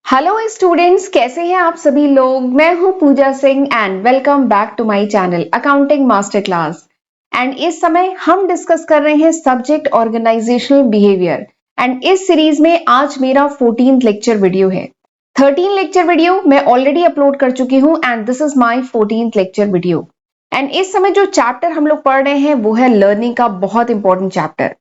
Hello students, कैसे हैं आप सभी लोग। मैं हूं Pooja Singh and welcome back to my channel accounting master class. And इस समय हम डिस्कस कर रहे हैं सब्जेक्ट ऑर्गेनाइजेशनल बिहेवियर। एंड इस सीरीज में आज मेरा 14th लेक्चर वीडियो है। 13 लेक्चर वीडियो मैं ऑलरेडी अपलोड कर चुकी हूं and this is my 14th lecture video. And इस समय जो चैप्टर हम लोग पढ़ रहे हैं वो है लर्निंग का बहुत इंपॉर्टेंट चैप्टर।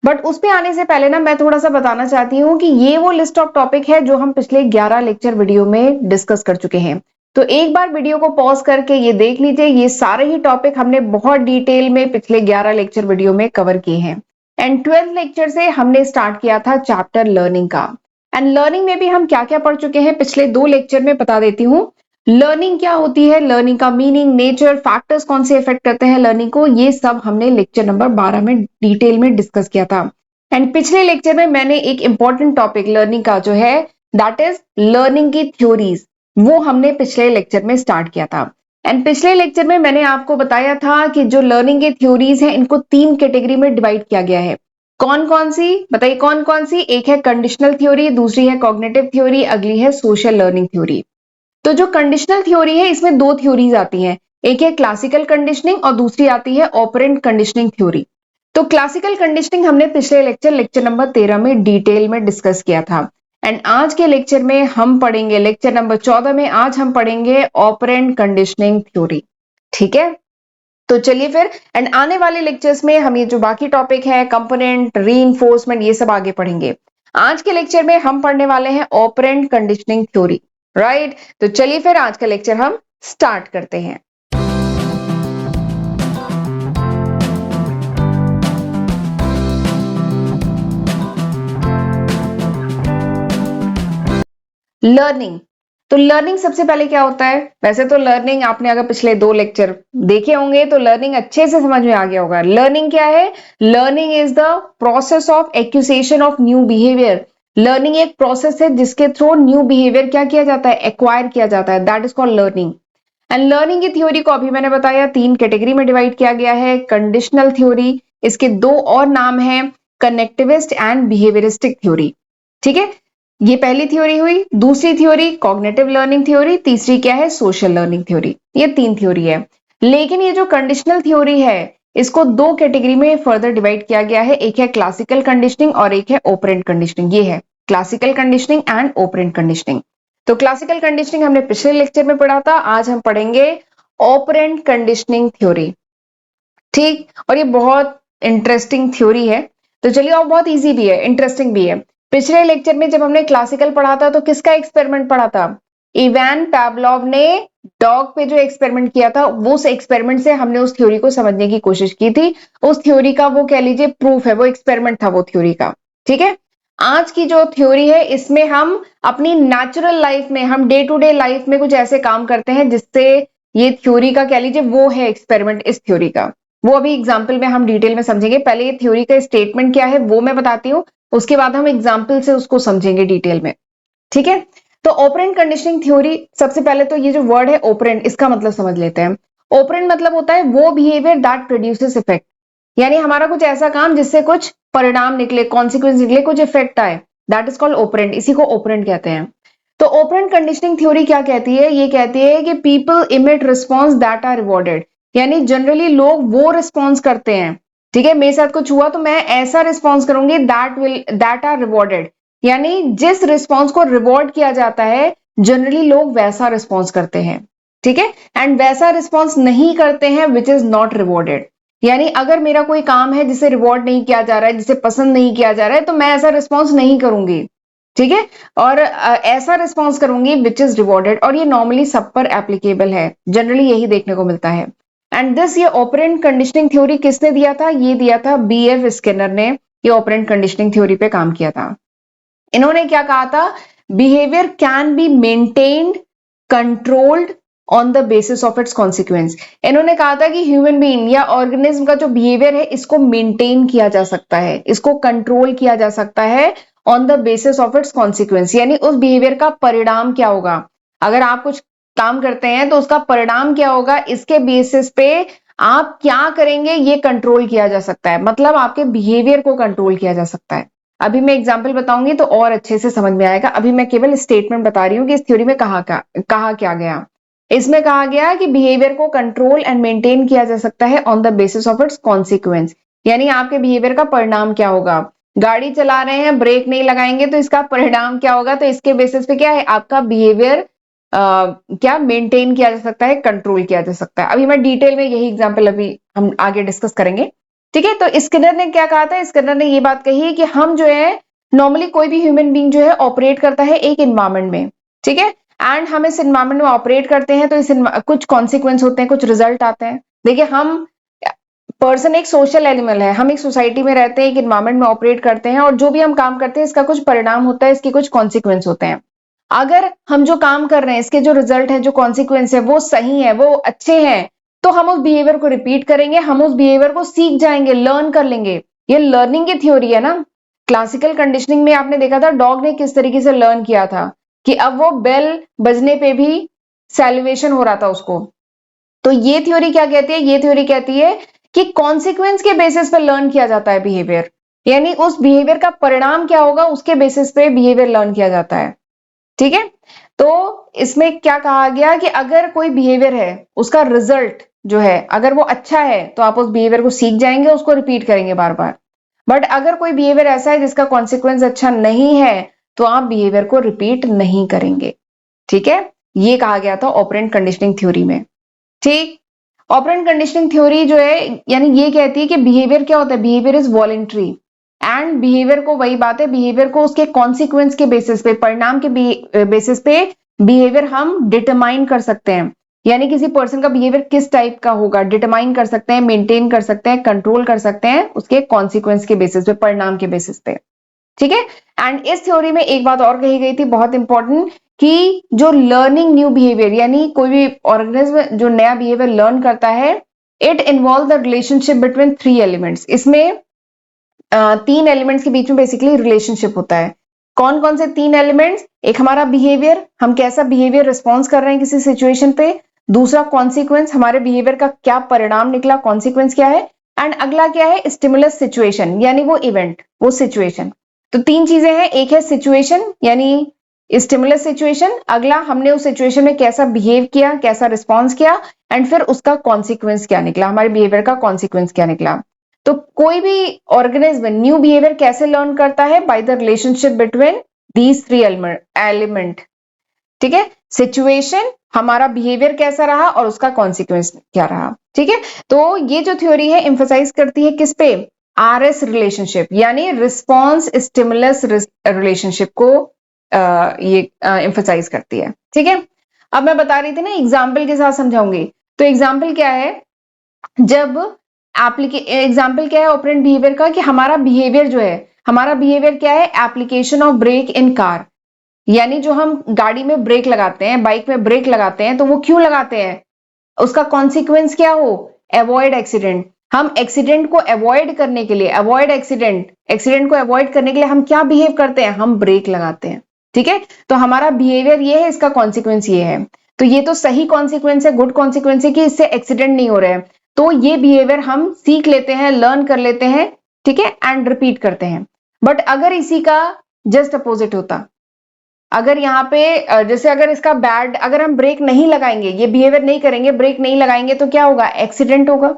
बट उस पे आने से पहले ना मैं थोड़ा सा बताना चाहती हूँ कि ये वो लिस्ट ऑफ टॉपिक है जो हम पिछले 11 लेक्चर वीडियो में डिस्कस कर चुके हैं। तो एक बार वीडियो को पॉज करके ये देख लीजिए, ये सारे ही टॉपिक हमने बहुत डिटेल में पिछले 11 लेक्चर वीडियो में कवर किए हैं। एंड 12th लेक्चर से हमने स्टार्ट किया था चैप्टर लर्निंग का। एंड लर्निंग में भी हम क्या क्या पढ़ चुके हैं पिछले 2 लेक्चर में बता देती हूँ। लर्निंग क्या होती है, लर्निंग का मीनिंग, नेचर, फैक्टर्स कौन से इफेक्ट करते हैं लर्निंग को, ये सब हमने लेक्चर नंबर 12 में डिटेल में डिस्कस किया था। एंड पिछले लेक्चर में मैंने एक इंपॉर्टेंट टॉपिक लर्निंग का जो है दैट इज लर्निंग की थ्योरीज, वो हमने पिछले लेक्चर में स्टार्ट किया था। एंड पिछले लेक्चर में मैंने आपको बताया था कि जो लर्निंग की थ्योरीज हैं इनको 3 कैटेगरी में डिवाइड किया गया है। कौन कौन सी बताइए, कौन कौन सी। एक है कंडीशनल थ्योरी, दूसरी है कॉग्निटिव थ्योरी, अगली है सोशल लर्निंग थ्योरी। तो जो कंडीशनल थ्योरी है इसमें 2 थ्योरीज आती हैं, एक है क्लासिकल कंडीशनिंग और दूसरी आती है ऑपरेंट कंडीशनिंग थ्योरी। तो क्लासिकल कंडीशनिंग हमने पिछले लेक्चर नंबर 13 में डिटेल में डिस्कस किया था। एंड आज के लेक्चर में हम पढ़ेंगे, लेक्चर नंबर 14 में आज हम पढ़ेंगे ऑपरेंट कंडीशनिंग थ्योरी। ठीक है, तो चलिए फिर। एंड आने वाले लेक्चर्स में हम ये जो बाकी टॉपिक है कंपोनेंट, रीइंफोर्समेंट, ये सब आगे पढ़ेंगे। आज के लेक्चर में हम पढ़ने वाले हैं ऑपरेंट कंडीशनिंग थ्योरी। राइट, तो चलिए फिर आज का लेक्चर हम स्टार्ट करते हैं। लर्निंग, तो लर्निंग सबसे पहले क्या होता है। वैसे तो लर्निंग आपने अगर पिछले 2 लेक्चर देखे होंगे तो लर्निंग अच्छे से समझ में आ गया होगा। लर्निंग क्या है, learning is the process of acquisition of new behaviour. Learning एक प्रोसेस है जिसके थ्रू न्यू बिहेवियर क्या किया जाता है, एक्वायर किया जाता है, that is called learning. And learning की थ्योरी को अभी मैंने बताया 3 कैटेगरी में डिवाइड किया गया है। कंडीशनल थ्योरी, इसके 2 और नाम है, कनेक्टिविस्ट एंड बिहेवियरिस्टिक थ्योरी। ठीक है, ये पहली थ्योरी हुई। दूसरी थ्योरी कॉग्निटिव लर्निंग थ्योरी, तीसरी क्या है, सोशल लर्निंग थ्योरी। ये 3 थ्योरी है। लेकिन ये जो कंडीशनल थ्योरी है इसको 2 कैटेगरी में फर्दर डिवाइड किया गया है, एक है क्लासिकल कंडीशनिंग और एक है ऑपरेंट कंडीशनिंग। ये है classical conditioning and operant conditioning. तो क्लासिकल कंडीशनिंग हमने पिछले लेक्चर में पढ़ा था, आज हम पढ़ेंगे ऑपरेंट कंडीशनिंग थ्योरी। ठीक, और ये बहुत इंटरेस्टिंग थ्योरी है। तो चलिए, और बहुत इजी भी है, इंटरेस्टिंग भी है। पिछले लेक्चर में जब हमने क्लासिकल पढ़ा था तो किसका एक्सपेरिमेंट पढ़ा था, इवान पावलोव ने डॉग पे जो एक्सपेरिमेंट किया था, वो उस एक्सपेरिमेंट से हमने उस थ्योरी को समझने की कोशिश की थी। उस थ्योरी का वो कह लीजिए प्रूफ है, वो एक्सपेरिमेंट था वो थ्योरी का। ठीक है, आज की जो थ्योरी है इसमें हम अपनी नेचुरल लाइफ में, हम डे टू डे लाइफ में कुछ ऐसे काम करते हैं जिससे ये थ्योरी का कह लीजिए वो है एक्सपेरिमेंट इस थ्योरी का। वो अभी एग्जाम्पल में हम डिटेल में समझेंगे। पहले ये थ्योरी का स्टेटमेंट क्या है वो मैं बताती हूँ, उसके बाद हम एग्जाम्पल से उसको समझेंगे डिटेल में। ठीक है, तो ऑपरेंट कंडीशनिंग थ्योरी, सबसे पहले तो ये जो वर्ड है ऑपरेंट, इसका मतलब समझ लेते हैं। ऑपरेंट मतलब होता है वो बिहेवियर दैट प्रोड्यूसेस इफेक्ट, यानी हमारा कुछ ऐसा काम जिससे कुछ परिणाम निकले, कॉन्सिक्वेंस निकले, कुछ इफेक्ट आए, दैट इज कॉल्ड ऑपरेंट। इसी को ऑपरेंट कहते हैं। तो ऑपरेंट कंडीशनिंग थ्योरी क्या कहती है, ये कहती है कि people emit response that are rewarded, यानी जनरली लोग वो रिस्पॉन्स करते हैं। ठीक है, मेरे साथ कुछ हुआ तो मैं ऐसा रिस्पॉन्स करूंगी दैट आर रिवॉर्डेड, यानी जिस रिस्पॉन्स को रिवॉर्ड किया जाता है जनरली लोग वैसा रिस्पॉन्स करते हैं। ठीक है, एंड वैसा रिस्पॉन्स नहीं करते हैं विच इज नॉट रिवॉर्डेड, यानी अगर मेरा कोई काम है जिसे रिवॉर्ड नहीं किया जा रहा है, जिसे पसंद नहीं किया जा रहा है, तो मैं ऐसा रिस्पॉन्स नहीं करूंगी। ठीक है, और ऐसा रिस्पॉन्स करूंगी विच इज रिवॉर्डेड, और ये नॉर्मली सब पर एप्लीकेबल है, जनरली यही देखने को मिलता है। एंड दिस, ये ऑपरेंट कंडीशनिंग थ्योरी किसने दिया था, ये दिया था BF स्किनर ने। ये ऑपरेंट कंडीशनिंग थ्योरी पे काम किया था। इन्होंने क्या कहा था, behaviour can be maintained, controlled on the basis of its consequence. इन्होंने कहा था कि ह्यूमन बीइंग या ऑर्गेनिज्म का जो बिहेवियर है इसको मेंटेन किया जा सकता है, इसको कंट्रोल किया जा सकता है on the basis of its consequence, यानी उस बिहेवियर का परिणाम क्या होगा। अगर आप कुछ काम करते हैं तो उसका परिणाम क्या होगा, इसके बेसिस पे आप क्या करेंगे ये कंट्रोल किया जा सकता है, मतलब आपके बिहेवियर को कंट्रोल किया जा सकता है। अभी मैं एग्जाम्पल बताऊंगी तो और अच्छे से समझ में आएगा। अभी मैं केवल स्टेटमेंट बता रही हूँ कि इस थ्योरी में कहा क्या गया। इसमें कहा गया कि बिहेवियर को कंट्रोल एंड मेंटेन किया जा सकता है on the basis of its consequence, यानी आपके बिहेवियर का परिणाम क्या होगा। गाड़ी चला रहे हैं, ब्रेक नहीं लगाएंगे तो इसका परिणाम क्या होगा, तो इसके बेसिस पे क्या है आपका बिहेवियर क्या मेंटेन किया जा सकता है, कंट्रोल किया जा सकता है। अभी मैं डिटेल में यही एग्जाम्पल अभी हम आगे डिस्कस करेंगे। ठीक है, तो स्किनर ने क्या कहा था, स्किनर ने ये बात कही है कि हम जो है नॉर्मली कोई भी ह्यूमन बीइंग जो है ऑपरेट करता है एक इन्वायरमेंट में। ठीक है, एंड हम इस इन्वायरमेंट में ऑपरेट करते हैं तो इस कुछ कॉन्सिक्वेंस होते हैं, कुछ रिजल्ट आते हैं। देखिए, हम पर्सन एक सोशल एनिमल है, हम एक सोसाइटी में रहते हैं, एक इन्वायरमेंट में ऑपरेट करते हैं, और जो भी हम काम करते हैं इसका कुछ परिणाम होता है, इसके कुछ कॉन्सिक्वेंस होते हैं। अगर हम जो काम कर रहे हैं इसके जो रिजल्ट है, जो कॉन्सिक्वेंस है वो सही है, वो अच्छे हैं, तो हम उस बिहेवियर को रिपीट करेंगे, हम उस बिहेवियर को सीख जाएंगे, लर्न कर लेंगे। ये लर्निंग की थ्योरी है ना। क्लासिकल कंडीशनिंग में आपने देखा था डॉग ने किस तरीके से लर्न किया था कि अब वो बेल बजने पे भी सैल्यूएशन हो रहा था उसको। तो ये थ्योरी क्या कहती है, ये थ्योरी कहती है कि कॉन्सिक्वेंस के बेसिस पे लर्न किया जाता है बिहेवियर, यानी उस बिहेवियर का परिणाम क्या होगा उसके बेसिस पे बिहेवियर लर्न किया जाता है। ठीक है, तो इसमें क्या कहा गया कि अगर कोई बिहेवियर है उसका रिजल्ट जो है अगर वो अच्छा है तो आप उस बिहेवियर को सीख जाएंगे, उसको रिपीट करेंगे बार बार। बट अगर कोई बिहेवियर ऐसा है जिसका कॉन्सिक्वेंस अच्छा नहीं है तो आप बिहेवियर को रिपीट नहीं करेंगे। ठीक है, ये कहा गया था ऑपरेंट कंडीशनिंग थ्योरी में। ठीक, ऑपरेंट कंडीशनिंग थ्योरी जो है यानी ये कहती है कि बिहेवियर क्या होता है, behaviour is voluntary, and behaviour को, वही बात है, बिहेवियर को उसके कॉन्सिक्वेंस के बेसिस पे, परिणाम के बेसिस पे बिहेवियर हम डिटरमाइन कर सकते हैं, यानी किसी पर्सन का बिहेवियर किस टाइप का होगा डिटरमाइन कर सकते हैं, मेंटेन कर सकते हैं, कंट्रोल कर सकते हैं उसके कॉन्सिक्वेंस के बेसिस पे, परिणाम के बेसिस पे। ठीक है, एंड इस थ्योरी में एक बात और कही गई थी बहुत इंपॉर्टेंट, कि जो लर्निंग न्यू बिहेवियर, यानी कोई भी ऑर्गेनिज्म जो नया बिहेवियर लर्न करता है, it involve the relationship between three elements. इसमें तीन एलिमेंट्स के बीच में बेसिकली रिलेशनशिप होता है। कौन कौन से तीन एलिमेंट्स, एक हमारा बिहेवियर, हम कैसा बिहेवियर रिस्पॉन्स कर रहे हैं किसी सिचुएशन पे, दूसरा कॉन्सिक्वेंस, हमारे बिहेवियर का क्या परिणाम निकला, कॉन्सिक्वेंस क्या है, एंड अगला क्या है, स्टिमुलस सिचुएशन, यानी वो इवेंट, वो सिचुएशन। तो तीन चीजें हैं, एक है सिचुएशन यानी स्टिमुलस सिचुएशन, अगला हमने उस सिचुएशन में कैसा बिहेव किया, कैसा रिस्पॉन्स किया, एंड फिर उसका कॉन्सिक्वेंस क्या निकला, हमारे बिहेवियर का कॉन्सिक्वेंस क्या निकला। तो कोई भी ऑर्गेनिज्म न्यू बिहेवियर कैसे लर्न करता है, by the relationship between these three element. ठीक है, सिचुएशन, हमारा बिहेवियर कैसा रहा और उसका कॉन्सिक्वेंस क्या रहा। ठीक है, तो ये जो थ्योरी है एम्फसाइज करती है किस पे, आरएस रिलेशनशिप, यानी रिस्पॉन्स स्टिमुलस रिलेशनशिप को ये एम्फसाइज करती है। ठीक है, अब मैं बता रही थी ना एग्जाम्पल के साथ समझाऊंगी। तो एग्जाम्पल क्या है, जब एग्जाम्पल क्या है ऑपरेंट बिहेवियर का, कि हमारा बिहेवियर जो है, हमारा बिहेवियर क्या है, application of brake in car, यानी जो हम गाड़ी में ब्रेक लगाते हैं, बाइक में ब्रेक लगाते हैं, तो वो क्यों लगाते हैं, उसका कॉन्सिक्वेंस क्या हो, अवॉइड एक्सीडेंट। हम एक्सीडेंट को अवॉइड करने के लिए, अवॉइड एक्सीडेंट को अवॉइड करने के लिए हम क्या बिहेव करते हैं, हम ब्रेक लगाते हैं। ठीक है, तो हमारा बिहेवियर ये है, इसका कॉन्सिक्वेंस ये है। तो ये तो सही कॉन्सिक्वेंस है, गुड कॉन्सिक्वेंस है कि इससे एक्सीडेंट नहीं हो रहे हैं, तो ये बिहेवियर हम सीख लेते हैं, लर्न कर लेते हैं। ठीक है, एंड रिपीट करते हैं। बट अगर इसी का जस्ट अपोजिट होता, अगर यहाँ पे जैसे अगर इसका बैड, अगर हम ब्रेक नहीं लगाएंगे, ये बिहेवियर नहीं करेंगे, ब्रेक नहीं लगाएंगे, तो क्या होगा, एक्सीडेंट होगा।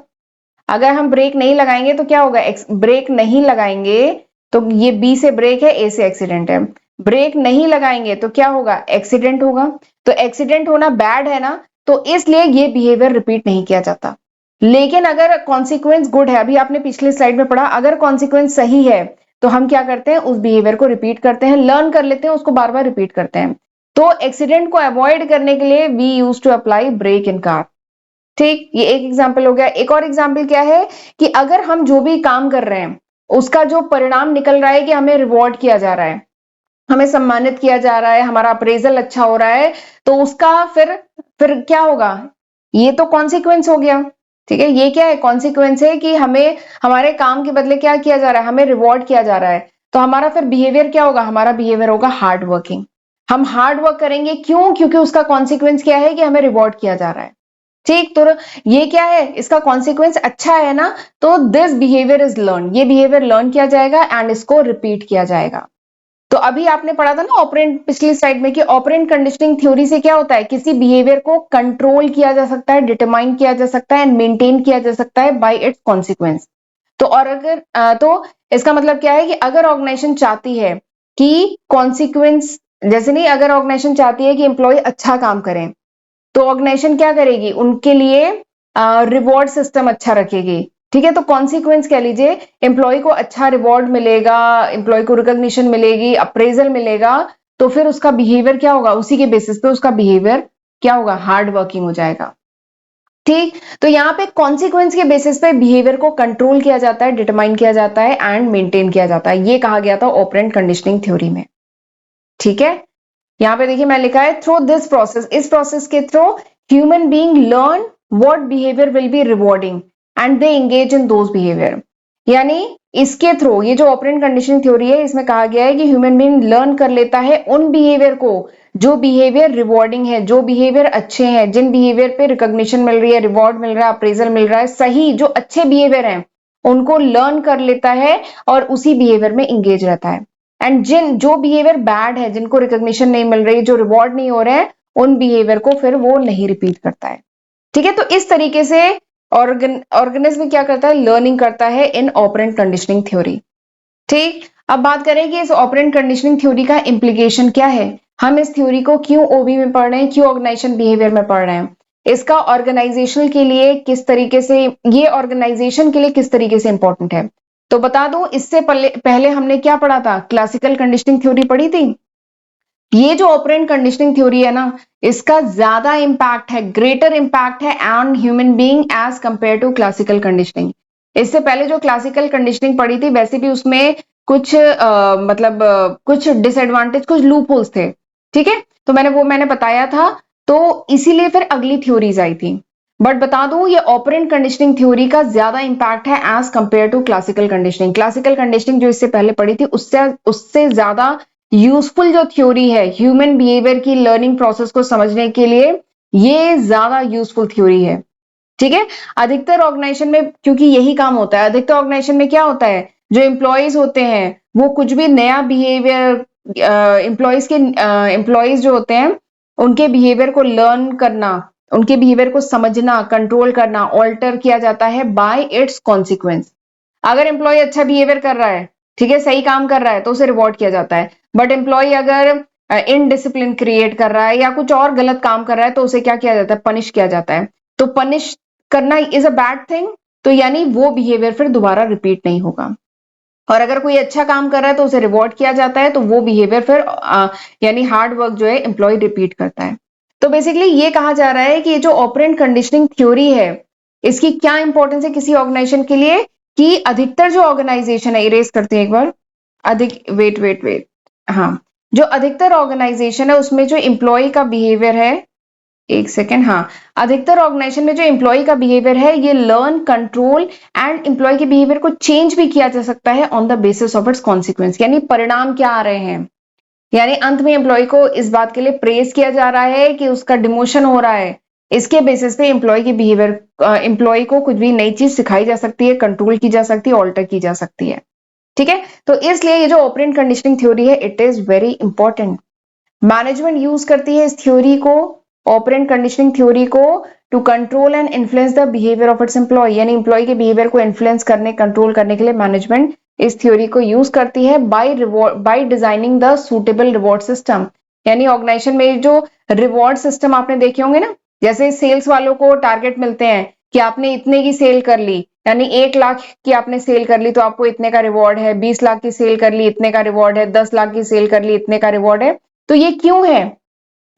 अगर हम ब्रेक नहीं लगाएंगे तो क्या होगा, ब्रेक नहीं लगाएंगे तो ये बी से ब्रेक है, ए से एक्सीडेंट है, ब्रेक नहीं लगाएंगे तो क्या होगा, एक्सीडेंट होगा। तो एक्सीडेंट होना बैड है ना, तो इसलिए ये बिहेवियर रिपीट नहीं किया जाता। लेकिन अगर कॉन्सिक्वेंस गुड है, अभी आपने पिछली स्लाइड में पढ़ा, अगर कॉन्सिक्वेंस सही है तो हम क्या करते हैं, उस बिहेवियर को रिपीट करते हैं, लर्न कर लेते हैं, उसको बार बार रिपीट करते हैं। तो एक्सीडेंट को अवॉइड करने के लिए we use to apply brake in car. ठीक, ये एक एग्जाम्पल हो गया। एक और एग्जाम्पल क्या है, कि अगर हम जो भी काम कर रहे हैं उसका जो परिणाम निकल रहा है कि हमें रिवॉर्ड किया जा रहा है, हमें सम्मानित किया जा रहा है, हमारा अप्रेजल अच्छा हो रहा है, तो उसका फिर क्या होगा, ये तो कॉन्सिक्वेंस हो गया। ठीक है, ये क्या है, कॉन्सिक्वेंस है कि हमें हमारे काम के बदले क्या किया जा रहा है, हमें रिवॉर्ड किया जा रहा है। तो हमारा फिर बिहेवियर क्या होगा, हमारा बिहेवियर होगा हार्ड वर्किंग। हम हार्ड वर्क करेंगे, क्यों, क्योंकि उसका कॉन्सिक्वेंस क्या है कि हमें रिवॉर्ड किया जा रहा है। ठीक, तो ये क्या है, इसका कॉन्सिक्वेंस अच्छा है ना, तो दिस बिहेवियर इज लर्न, ये बिहेवियर लर्न किया जाएगा एंड इसको रिपीट किया जाएगा। तो अभी आपने पढ़ा था ना ऑपरेंट पिछली स्लाइड में कि ऑपरेंट कंडीशनिंग थ्योरी से क्या होता है, किसी बिहेवियर को कंट्रोल किया जा सकता है, डिटरमाइन किया जा सकता है एंड मेंटेन किया जा सकता है बाय इट्स कॉन्सिक्वेंस। तो और अगर तो इसका मतलब क्या है कि अगर ऑर्गेनाइजेशन चाहती है कि कॉन्सिक्वेंस, जैसे नहीं, अगर ऑर्गेनाइजेशन चाहती है कि एम्प्लॉय अच्छा काम करें, तो ऑर्गेनाइजेशन क्या करेगी, उनके लिए रिवॉर्ड सिस्टम अच्छा रखेगी। ठीक है, तो कॉन्सिक्वेंस कह लीजिए, एम्प्लॉय को अच्छा रिवॉर्ड मिलेगा, एम्प्लॉय को रिकॉग्निशन मिलेगी, अप्रेजल मिलेगा, तो फिर उसका बिहेवियर क्या होगा, उसी के बेसिस पे उसका बिहेवियर क्या होगा, हार्ड वर्किंग हो जाएगा। ठीक, तो यहाँ पे कॉन्सिक्वेंस के बेसिस पे बिहेवियर को कंट्रोल किया जाता है, डिटरमाइन किया जाता है एंड मेंटेन किया जाता है, ये कहा गया था ऑपरेंट कंडीशनिंग थ्योरी में। ठीक है, यहाँ पे देखिए मैं लिखा है थ्रू दिस प्रोसेस, इस प्रोसेस के through human being learn what behaviour will be rewarding and they engage in those behaviour. यानी इसके थ्रू, ये जो ऑपरेंट कंडीशनिंग थ्योरी है, इसमें कहा गया है कि ह्यूमन बीइंग लर्न कर लेता है उन बिहेवियर को जो बिहेवियर रिवॉर्डिंग है, जो बिहेवियर अच्छे हैं, जिन बिहेवियर पे रिकॉग्निशन मिल रही है, रिवॉर्ड मिल रहा है, अप्रेजल मिल रहा है, सही जो अच्छे बिहेवियर हैं उनको लर्न कर लेता है और उसी बिहेवियर में इंगेज रहता है। एंड जिन जो बिहेवियर बैड है, जिनको रिकॉग्निशन नहीं मिल रही, जो रिवॉर्ड नहीं हो रहे हैं, उन बिहेवियर को फिर वो नहीं रिपीट करता है। ठीक है, तो इस तरीके से ऑर्गेनिज्म क्या करता है, लर्निंग करता है इन ऑपरेंट कंडीशनिंग थ्योरी। ठीक, अब बात करें कि इस ऑपरेंट कंडीशनिंग थ्योरी का इम्प्लीकेशन क्या है, हम इस थ्योरी को क्यों ओबी में पढ़ रहे हैं, क्यों ऑर्गेनाइजेशन बिहेवियर में पढ़ रहे हैं, इसका ऑर्गेनाइजेशन के लिए किस तरीके से, ये ऑर्गेनाइजेशन के लिए किस तरीके से इंपॉर्टेंट है। तो बता दूं, इससे पहले हमने क्या पढ़ा था, क्लासिकल कंडीशनिंग थ्योरी पढ़ी थी। ये जो ऑपरेंट कंडीशनिंग थ्योरी है ना, इसका ज्यादा इंपैक्ट है, ग्रेटर इंपैक्ट है on human being as compare to classical conditioning. इससे पहले जो क्लासिकल कंडीशनिंग पढ़ी थी, वैसे भी उसमें कुछ कुछ डिसएडवांटेज, कुछ लूप होल्स थे। ठीक है, तो मैंने बताया था, तो इसीलिए फिर अगली थ्योरीज आई थी। बट बता दूं, ये ऑपरेंट कंडीशनिंग थ्योरी का ज्यादा इंपैक्ट है as compare to classical conditioning. Classical conditioning जो इससे पहले पढ़ी थी, उससे उससे ज्यादा यूजफुल जो थ्योरी है ह्यूमन बिहेवियर की लर्निंग प्रोसेस को समझने के लिए, ये ज्यादा यूजफुल थ्योरी है। ठीक है, अधिकतर ऑर्गेनाइजेशन में क्योंकि यही काम होता है, अधिकतर ऑर्गेनाइजेशन में क्या होता है, जो एम्प्लॉयज होते हैं वो कुछ भी नया बिहेवियर, एम्प्लॉयज जो होते हैं उनके बिहेवियर को लर्न करना, उनके बिहेवियर को समझना, कंट्रोल करना, ऑल्टर किया जाता है बाय इट्स कॉन्सिक्वेंस। अगर एम्प्लॉय अच्छा बिहेवियर कर रहा है, ठीक है, सही काम कर रहा है, तो उसे रिवॉर्ड किया जाता है। बट एम्प्लॉय अगर इनडिसिप्लिन क्रिएट कर रहा है या कुछ और गलत काम कर रहा है, तो उसे क्या किया जाता है, पनिश किया जाता है। तो पनिश करना इज अ बैड थिंग, तो यानी वो बिहेवियर फिर दोबारा रिपीट नहीं होगा। और अगर कोई अच्छा काम कर रहा है तो उसे रिवॉर्ड किया जाता है, तो वो बिहेवियर फिर यानी हार्ड वर्क जो है एम्प्लॉय रिपीट करता है। तो बेसिकली ये कहा जा रहा है कि ये जो ऑपरेंट कंडीशनिंग थ्योरी है, इसकी क्या इंपॉर्टेंस है किसी ऑर्गेनाइजेशन के लिए, कि अधिकतर जो ऑर्गेनाइजेशन है, इरेज करते हैं एक बार, अधिक वेट वेट वेट हाँ, जो अधिकतर ऑर्गेनाइजेशन है उसमें जो एम्प्लॉय का बिहेवियर है, एक सेकेंड, हाँ, अधिकतर ऑर्गेनाइजेशन में जो एम्प्लॉय का बिहेवियर है, ये लर्न, कंट्रोल एंड एम्प्लॉय के बिहेवियर को चेंज भी किया जा सकता है on the basis of its consequence. यानी परिणाम क्या आ रहे हैं, यानी अंत में एम्प्लॉय को इस बात के लिए प्रेज किया जा रहा है कि उसका डिमोशन हो रहा है, इसके बेसिस पे एम्प्लॉय के बिहेवियर, एम्प्लॉय को कुछ भी नई चीज सिखाई जा सकती है, कंट्रोल की जा सकती है, ऑल्टर की जा सकती है। ठीक है, तो इसलिए ये जो ऑपरेंट कंडीशनिंग थ्योरी है, it is very important. Management use करती है इस थ्योरी को, ऑपरेंट कंडीशनिंग थ्योरी को, to control and influence the behaviour of its employ. यानी एम्प्लॉय के बिहेवियर को इन्फ्लुएंस करने, कंट्रोल करने के लिए मैनेजमेंट इस थ्योरी को यूज करती है by designing the suitable reward system. यानी ऑर्गेनाइजेशन में जो रिवॉर्ड सिस्टम आपने देखे होंगे ना, जैसे सेल्स वालों को टारगेट मिलते हैं कि आपने इतने की सेल कर ली, यानी 1 लाख की आपने सेल कर ली तो आपको इतने का रिवॉर्ड है, 20 लाख की सेल कर ली इतने का रिवॉर्ड है, 10 लाख की सेल कर ली इतने का रिवॉर्ड है। तो ये क्यों है,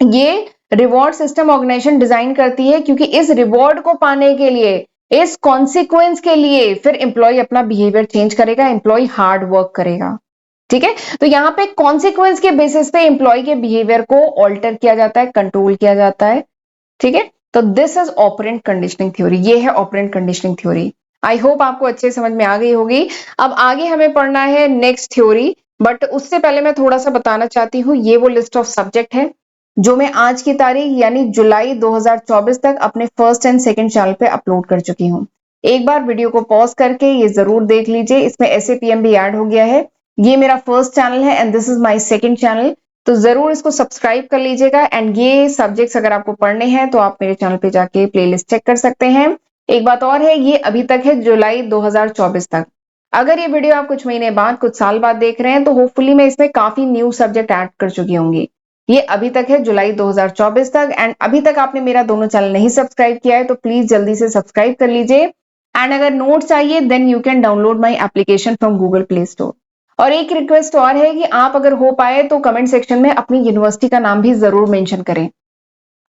ये रिवॉर्ड सिस्टम ऑर्गेनाइजेशन डिजाइन करती है क्योंकि इस रिवॉर्ड को पाने के लिए, इस कॉन्सिक्वेंस के लिए फिर एम्प्लॉय अपना बिहेवियर चेंज करेगा, एम्प्लॉय हार्ड वर्क करेगा। ठीक है, तो यहां पे कॉन्सिक्वेंस के बेसिस पे एम्प्लॉय के बिहेवियर को ऑल्टर किया जाता है, कंट्रोल किया जाता है। ठीक है, तो this is operand conditioning theory, ये है operand conditioning theory. I hope आपको अच्छे समझ में आ गई होगी। अब आगे हमें पढ़ना है नेक्स्ट थ्योरी, बट उससे पहले मैं थोड़ा सा बताना चाहती हूँ, ये वो लिस्ट ऑफ सब्जेक्ट है जो मैं आज की तारीख यानी जुलाई 2024 तक अपने फर्स्ट एंड सेकंड चैनल पे अपलोड कर चुकी हूँ। एक बार वीडियो को पॉज करके ये जरूर देख लीजिए, इसमें SAPM भी ऐड हो गया है। ये मेरा फर्स्ट चैनल है and this is my second channel, तो जरूर इसको सब्सक्राइब कर लीजिएगा। एंड ये सब्जेक्ट्स अगर आपको पढ़ने हैं तो आप मेरे चैनल पे जाके प्लेलिस्ट चेक कर सकते हैं। एक बात और है, ये अभी तक है जुलाई 2024 तक। अगर ये वीडियो आप कुछ महीने बाद, कुछ साल बाद देख रहे हैं तो होपफुली मैं इसमें काफी न्यू सब्जेक्ट ऐड कर चुकी होंगी। ये अभी तक है जुलाई 2024 तक। एंड अभी तक आपने मेरा दोनों चैनल नहीं सब्सक्राइब किया है तो प्लीज जल्दी से सब्सक्राइब कर लीजिए। एंड अगर नोट चाहिए then you can download my application from Google Play Store. और एक रिक्वेस्ट और है कि आप अगर हो पाए तो कमेंट सेक्शन में अपनी यूनिवर्सिटी का नाम भी जरूर मेंशन करें।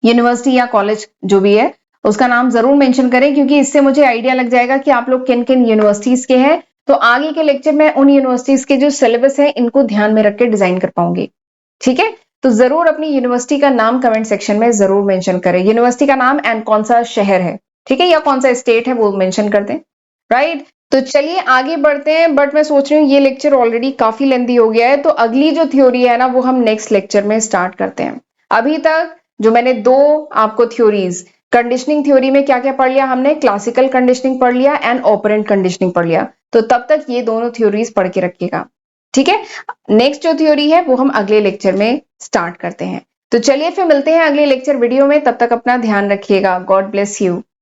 यूनिवर्सिटी या कॉलेज जो भी है उसका नाम जरूर मेंशन करें, क्योंकि इससे मुझे आइडिया लग जाएगा कि आप लोग किन किन यूनिवर्सिटीज के हैं। तो आगे के लेक्चर में उन यूनिवर्सिटीज के जो सिलेबस है इनको ध्यान में रख के डिजाइन कर पाऊंगी। ठीक है, तो जरूर अपनी यूनिवर्सिटी का नाम कमेंट सेक्शन में जरूर मेंशन करें, यूनिवर्सिटी का नाम एंड कौन सा शहर है, ठीक है, या कौन सा स्टेट है वो मेंशन कर दें। राइट, तो चलिए आगे बढ़ते हैं। बट मैं सोच रही हूँ ये लेक्चर ऑलरेडी काफी लेंदी हो गया है, तो अगली जो थ्योरी है ना वो हम नेक्स्ट लेक्चर में स्टार्ट करते हैं। अभी तक जो मैंने दो आपको थ्योरीज, कंडीशनिंग थ्योरी में क्या क्या पढ़ लिया हमने, क्लासिकल कंडीशनिंग पढ़ लिया एंड ऑपरेंट कंडीशनिंग पढ़ लिया, तो तब तक ये दोनों थ्योरीज पढ़ के रखिएगा। ठीक है, नेक्स्ट जो थ्योरी है वो हम अगले लेक्चर में स्टार्ट करते हैं। तो चलिए फिर मिलते हैं अगले लेक्चर वीडियो में, तब तक अपना ध्यान रखिएगा। God bless you.